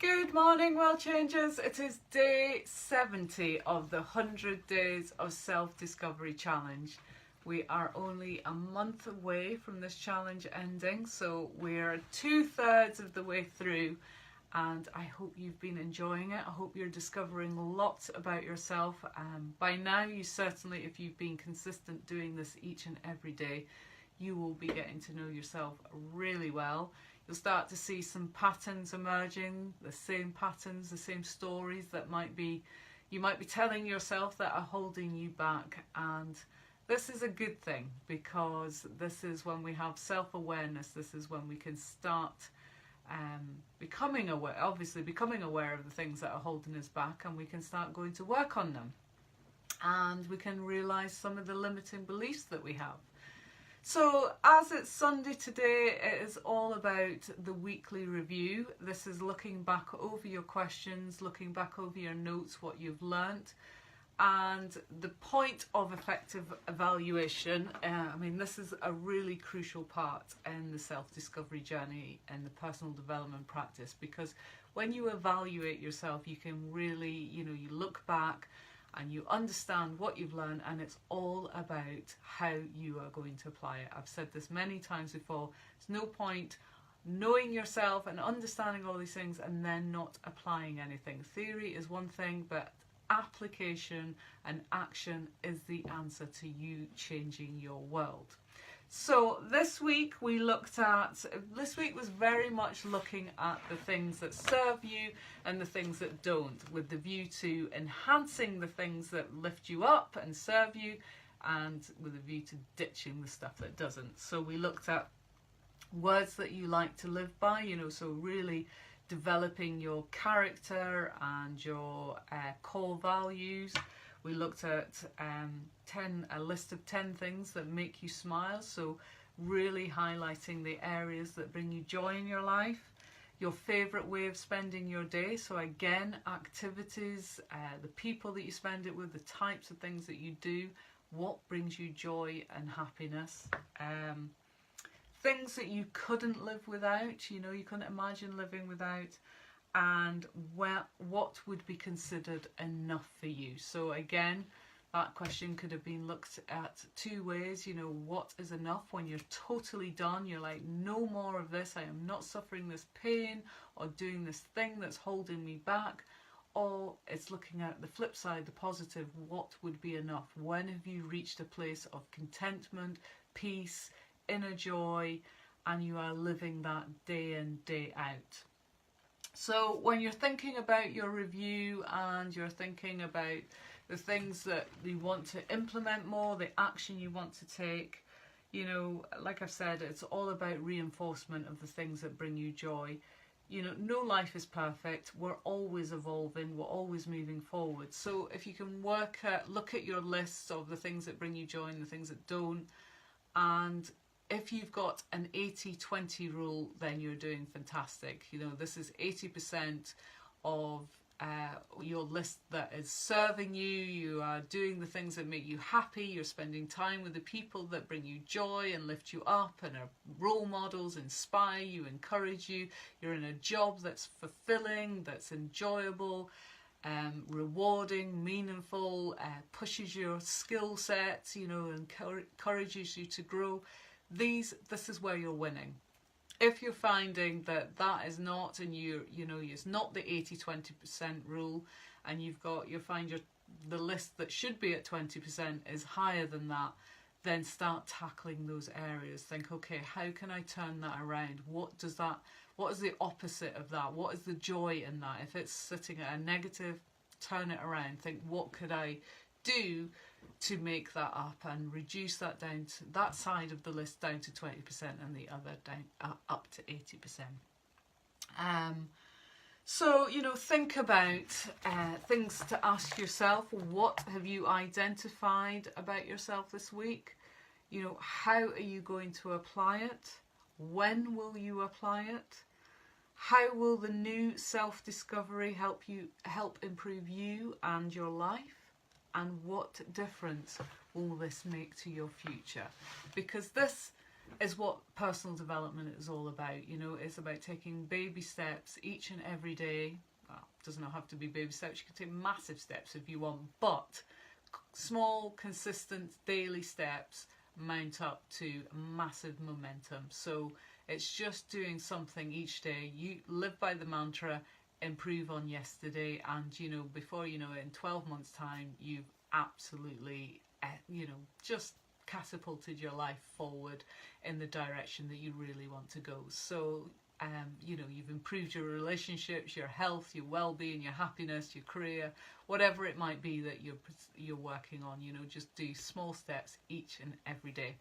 Good morning, World Changers. It is day 70 of the 100 Days of Self-Discovery Challenge. We are only a month away from this challenge ending, so we're 2/3 of the way through, and I hope you've been enjoying it. I hope you're discovering lots about yourself. By now, you certainly, if you've been consistent doing this each and every day, you will be getting to know yourself really well. You'll start to see some patterns emerging, the same patterns, the same stories that you might be telling yourself that are holding you back. And this is a good thing, because this is when we have self-awareness. This is when we can start becoming aware of the things that are holding us back, and we can start going to work on them. And we can realise some of the limiting beliefs that we have. So as it's Sunday today, it is all about the weekly review. This is looking back over your questions, looking back over your notes, what you've learnt. And the point of effective evaluation, this is a really crucial part in the self-discovery journey and the personal development practice, because when you evaluate yourself, you can really, you look back and you understand what you've learned, and it's all about how you are going to apply it. I've said this many times before. There's no point knowing yourself and understanding all these things and then not applying anything. Theory is one thing, but application and action is the answer to you changing your world. So this week was very much looking at the things that serve you and the things that don't, with the view to enhancing the things that lift you up and serve you, and with a view to ditching the stuff that doesn't. So we looked at words that you like to live by, so really developing your character and your core values. We looked at a list of 10 things that make you smile, so really highlighting the areas that bring you joy in your life. Your favourite way of spending your day, so again, activities, the people that you spend it with, the types of things that you do, what brings you joy and happiness. Things that you couldn't live without, you couldn't imagine living without, and what would be considered enough for you. So again, that question could have been looked at two ways. What is enough when you're totally done? You're like, no more of this. I am not suffering this pain or doing this thing that's holding me back. Or it's looking at the flip side, the positive. What would be enough? When have you reached a place of contentment, peace, inner joy, and you are living that day in, day out? So when you're thinking about your review and you're thinking about the things that you want to implement more, the action you want to take, like I've said, it's all about reinforcement of the things that bring you joy. No life is perfect. We're always evolving. We're always moving forward. So if you can look at your lists of the things that bring you joy and the things that don't, and if you've got an 80-20 rule, then you're doing fantastic. This is 80% of your list that is serving you. You are doing the things that make you happy. You're spending time with the people that bring you joy and lift you up and are role models, inspire you, encourage you. You're in a job that's fulfilling, that's enjoyable, rewarding, meaningful, pushes your skill sets, encourages you to grow. This is where you're winning. If you're finding that is not, and it's not the 80-20% rule, and the list that should be at 20% is higher than that, then start tackling those areas. Think, okay, how can I turn that around? What is the opposite of that? What is the joy in that? If it's sitting at a negative, turn it around. Think, what could I do to make that up and reduce that down to that side of the list down to 20% and the other down up to 80%. So think about things to ask yourself. What have you identified about yourself this week? How are you going to apply it? When will you apply it? How will the new self-discovery help improve you and your life? And what difference will this make to your future? Because this is what personal development is all about. You know, it's about taking baby steps each and every day. Well, it does not have to be baby steps. You can take massive steps if you want, but small, consistent daily steps mount up to massive momentum. So it's just doing something each day. You live by the mantra, improve on yesterday, and you know, before you know it, in 12 months time, you've absolutely just catapulted your life forward in the direction that you really want to go. So you've improved your relationships, your health, your well-being, your happiness, your career, whatever it might be that you're working on. You know, just do small steps each and every day.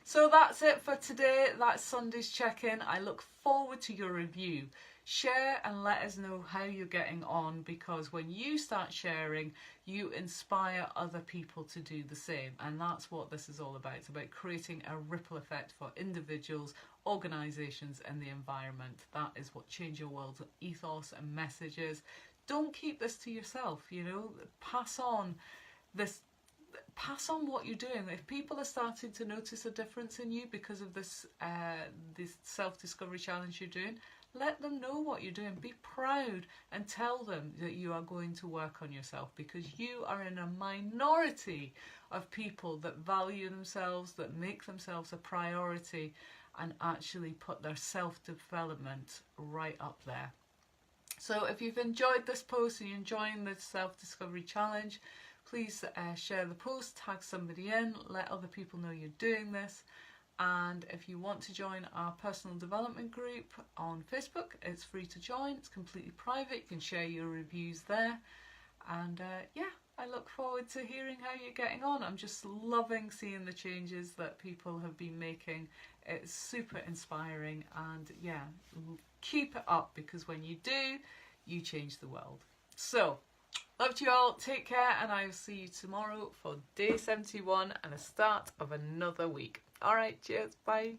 So that's it for today. That's Sunday's check-in. I look forward to your review. Share and let us know how you're getting on, because when you start sharing, you inspire other people to do the same. And that's what this is all about. It's about creating a ripple effect for individuals, organisations and the environment. That is what Change Your World's ethos and message is. Don't keep this to yourself, you know. Pass on what you're doing. If people are starting to notice a difference in you because of this self-discovery challenge you're doing, let them know what you're doing. Be proud and tell them that you are going to work on yourself, because you are in a minority of people that value themselves, that make themselves a priority and actually put their self-development right up there. So if you've enjoyed this post and you're enjoying the self-discovery challenge, please share the post, tag somebody in, let other people know you're doing this. And if you want to join our personal development group on Facebook, it's free to join. It's completely private. You can share your reviews there. And I look forward to hearing how you're getting on. I'm just loving seeing the changes that people have been making. It's super inspiring, and keep it up, because when you do, you change the world. So, love to you all. Take care, and I will see you tomorrow for day 71 and a start of another week. All right, cheers. Bye.